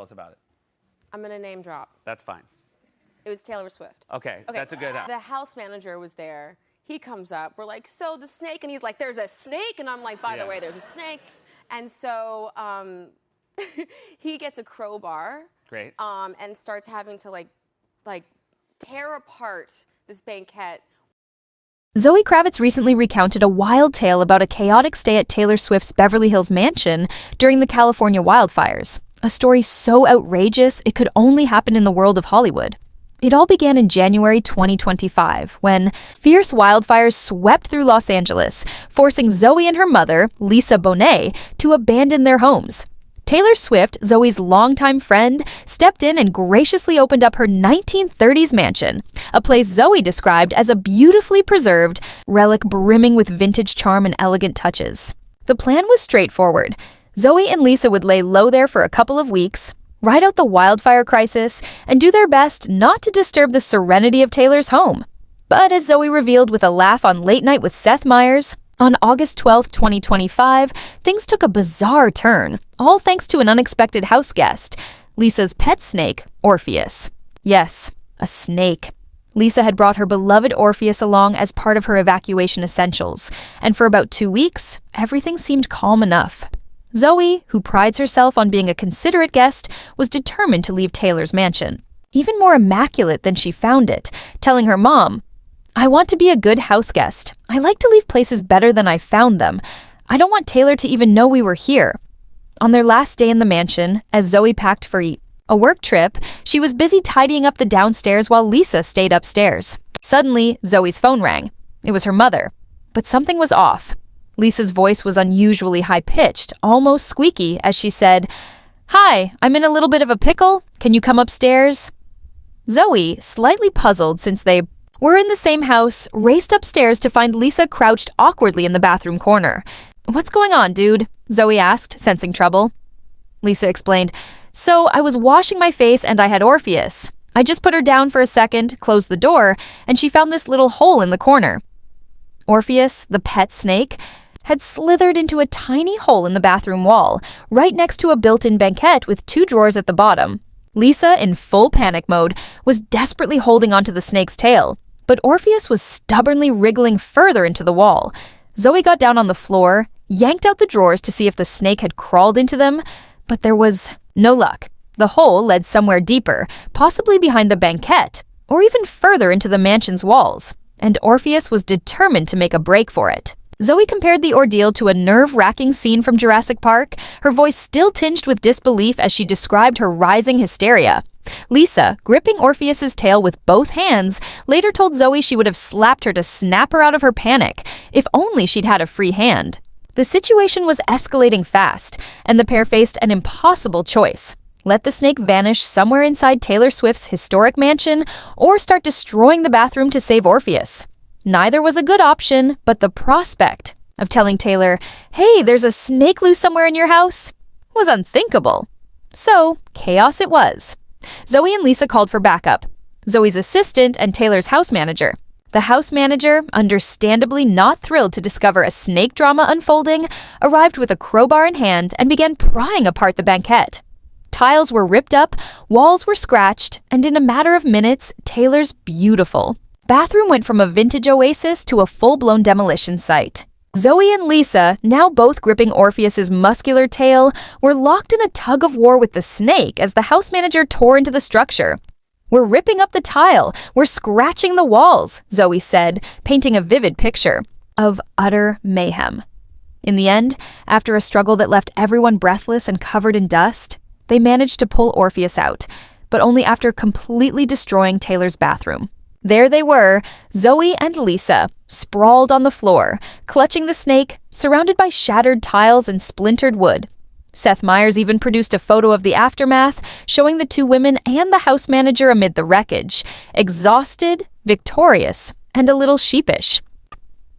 Tell us about it. I'm going to name drop. That's fine. It was Taylor Swift. Okay, that's a good The house manager was there. He comes up. We're like, so the snake? And he's like, there's a snake? And I'm like, by the way, there's a snake. And so he gets a crowbar. Great. And starts having to like tear apart this banquette. Zoe Kravitz recently recounted a wild tale about a chaotic stay at Taylor Swift's Beverly Hills mansion during the California wildfires. A story so outrageous it could only happen in the world of Hollywood. It all began in January 2025, when fierce wildfires swept through Los Angeles, forcing Zoe and her mother, Lisa Bonet, to abandon their homes. Taylor Swift, Zoe's longtime friend, stepped in and graciously opened up her 1930s mansion, a place Zoe described as a beautifully preserved relic brimming with vintage charm and elegant touches. The plan was straightforward. Zoe and Lisa would lay low there for a couple of weeks, ride out the wildfire crisis, and do their best not to disturb the serenity of Taylor's home. But as Zoe revealed with a laugh on Late Night with Seth Meyers, on August 12, 2025, things took a bizarre turn, all thanks to an unexpected house guest, Lisa's pet snake, Orpheus. Yes, a snake. Lisa had brought her beloved Orpheus along as part of her evacuation essentials, and for about 2 weeks, everything seemed calm enough. Zoe, who prides herself on being a considerate guest, was determined to leave Taylor's mansion, even more immaculate than she found it, telling her mom, "I want to be a good house guest. I like to leave places better than I found them. I don't want Taylor to even know we were here." On their last day in the mansion, as Zoe packed for a work trip, she was busy tidying up the downstairs while Lisa stayed upstairs. Suddenly, Zoe's phone rang. It was her mother. But something was off. Lisa's voice was unusually high-pitched, almost squeaky, as she said, "Hi, I'm in a little bit of a pickle. Can you come upstairs?" Zoe, slightly puzzled since they were in the same house, raced upstairs to find Lisa crouched awkwardly in the bathroom corner. "What's going on, dude?" Zoe asked, sensing trouble. Lisa explained, "So I was washing my face and I had Orpheus. I just put her down for a second, closed the door, and she found this little hole in the corner." Orpheus, the pet snake, had slithered into a tiny hole in the bathroom wall, right next to a built-in banquette with 2 drawers at the bottom. Lisa, in full panic mode, was desperately holding onto the snake's tail, but Orpheus was stubbornly wriggling further into the wall. Zoe got down on the floor, yanked out the drawers to see if the snake had crawled into them, but there was no luck. The hole led somewhere deeper, possibly behind the banquette, or even further into the mansion's walls, and Orpheus was determined to make a break for it. Zoe compared the ordeal to a nerve-wracking scene from Jurassic Park, her voice still tinged with disbelief as she described her rising hysteria. Lisa, gripping Orpheus's tail with both hands, later told Zoe she would have slapped her to snap her out of her panic, if only she'd had a free hand. The situation was escalating fast, and the pair faced an impossible choice. Let the snake vanish somewhere inside Taylor Swift's historic mansion, or start destroying the bathroom to save Orpheus. Neither was a good option, but the prospect of telling Taylor, "Hey, there's a snake loose somewhere in your house," was unthinkable. So, chaos it was. Zoe and Lisa called for backup. Zoe's assistant and Taylor's house manager. The house manager, understandably not thrilled to discover a snake drama unfolding, arrived with a crowbar in hand and began prying apart the banquette. Tiles were ripped up, walls were scratched, and in a matter of minutes, Taylor's beautiful bathroom went from a vintage oasis to a full-blown demolition site. Zoe and Lisa, now both gripping Orpheus's muscular tail, were locked in a tug-of-war with the snake as the house manager tore into the structure. "We're ripping up the tile. We're scratching the walls," Zoe said, painting a vivid picture of utter mayhem. In the end, after a struggle that left everyone breathless and covered in dust, they managed to pull Orpheus out, but only after completely destroying Taylor's bathroom. There they were, Zoe and Lisa, sprawled on the floor, clutching the snake, surrounded by shattered tiles and splintered wood. Seth Meyers even produced a photo of the aftermath, showing the 2 women and the house manager amid the wreckage, exhausted, victorious, and a little sheepish.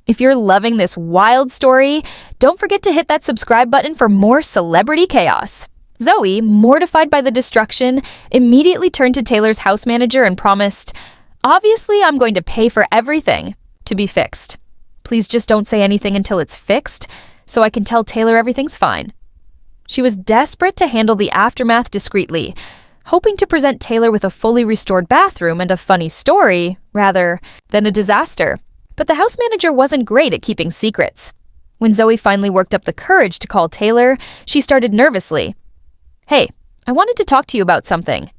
If you're loving this wild story, don't forget to hit that subscribe button for more celebrity chaos. Zoe, mortified by the destruction, immediately turned to Taylor's house manager and promised, "Obviously, I'm going to pay for everything to be fixed. Please just don't say anything until it's fixed, so I can tell Taylor everything's fine." She was desperate to handle the aftermath discreetly, hoping to present Taylor with a fully restored bathroom and a funny story, rather than a disaster. But the house manager wasn't great at keeping secrets. When Zoe finally worked up the courage to call Taylor, she started nervously. "Hey, I wanted to talk to you about something."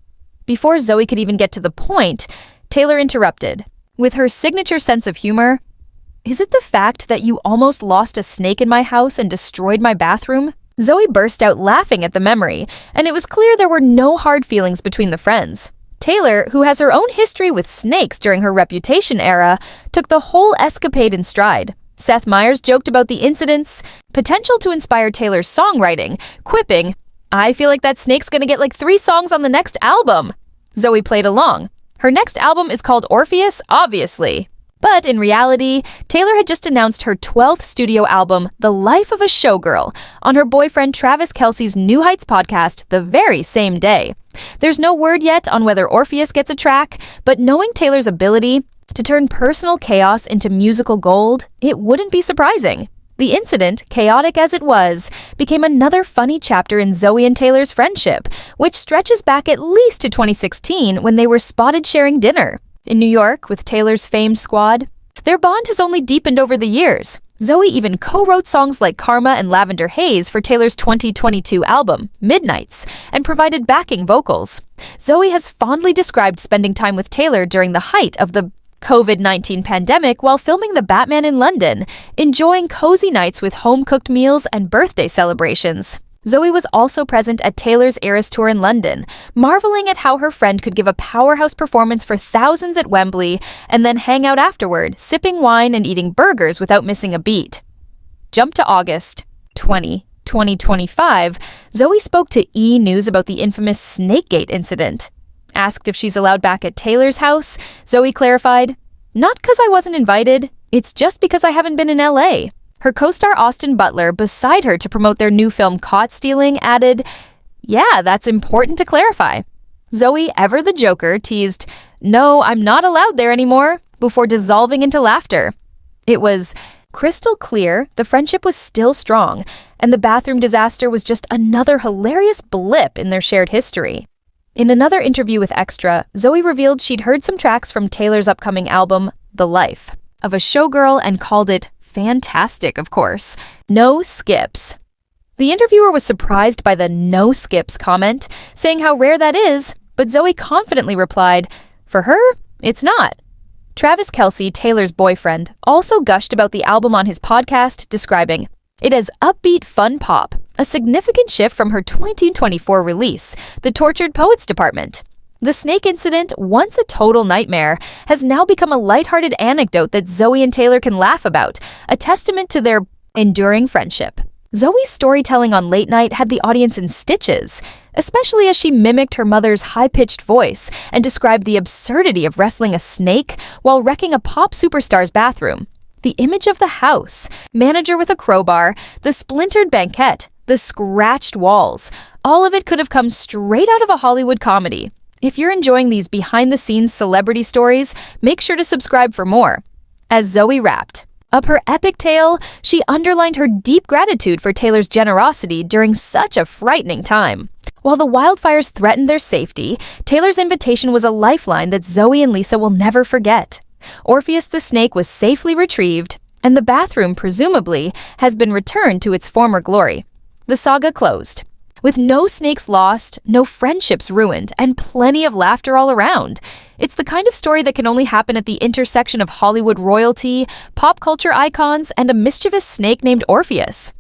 Before Zoe could even get to the point, Taylor interrupted. With her signature sense of humor, "Is it the fact that you almost lost a snake in my house and destroyed my bathroom?" Zoe burst out laughing at the memory, and it was clear there were no hard feelings between the friends. Taylor, who has her own history with snakes during her Reputation era, took the whole escapade in stride. Seth Meyers joked about the incident's potential to inspire Taylor's songwriting, quipping, "I feel like that snake's gonna get like 3 songs on the next album." Zoe played along. Her next album is called Orpheus, obviously. But in reality, Taylor had just announced her 12th studio album, The Life of a Showgirl, on her boyfriend Travis Kelce's New Heights podcast the very same day. There's no word yet on whether Orpheus gets a track, but knowing Taylor's ability to turn personal chaos into musical gold, it wouldn't be surprising. The incident, chaotic as it was, became another funny chapter in Zoe and Taylor's friendship, which stretches back at least to 2016 when they were spotted sharing dinner. In New York, with Taylor's famed squad, their bond has only deepened over the years. Zoe even co-wrote songs like Karma and Lavender Haze for Taylor's 2022 album, Midnights, and provided backing vocals. Zoe has fondly described spending time with Taylor during the height of the COVID-19 pandemic while filming The Batman in London, enjoying cozy nights with home-cooked meals and birthday celebrations. Zoe was also present at Taylor's Eras Tour in London, marveling at how her friend could give a powerhouse performance for thousands at Wembley and then hang out afterward, sipping wine and eating burgers without missing a beat. Jump to August 2025, Zoe spoke to E! News about the infamous Snakegate incident. Asked if she's allowed back at Taylor's house, Zoe clarified, "Not 'cause I wasn't invited, it's just because I haven't been in LA." Her co-star Austin Butler, beside her to promote their new film Caught Stealing, added, "Yeah, that's important to clarify." Zoe, ever the joker, teased, "No, I'm not allowed there anymore," before dissolving into laughter. It was crystal clear the friendship was still strong, and the bathroom disaster was just another hilarious blip in their shared history. In another interview with Extra, Zoe revealed she'd heard some tracks from Taylor's upcoming album, The Life of a Showgirl, and called it fantastic, of course. No skips. The interviewer was surprised by the "no skips" comment, saying how rare that is, but Zoe confidently replied, "For her, it's not." Travis Kelce, Taylor's boyfriend, also gushed about the album on his podcast, describing it as upbeat fun pop, a significant shift from her 2024 release, The Tortured Poets Department. The snake incident, once a total nightmare, has now become a lighthearted anecdote that Zoe and Taylor can laugh about, a testament to their enduring friendship. Zoe's storytelling on Late Night had the audience in stitches, especially as she mimicked her mother's high-pitched voice and described the absurdity of wrestling a snake while wrecking a pop superstar's bathroom. The image of the house, manager with a crowbar, the splintered banquette, the scratched walls, all of it could have come straight out of a Hollywood comedy. If you're enjoying these behind-the-scenes celebrity stories, make sure to subscribe for more. As Zoe wrapped up her epic tale, she underlined her deep gratitude for Taylor's generosity during such a frightening time. While the wildfires threatened their safety, Taylor's invitation was a lifeline that Zoe and Lisa will never forget. Orpheus the snake was safely retrieved, and the bathroom, presumably, has been returned to its former glory. The saga closed. With no snakes lost, no friendships ruined, and plenty of laughter all around. It's the kind of story that can only happen at the intersection of Hollywood royalty, pop culture icons, and a mischievous snake named Orpheus.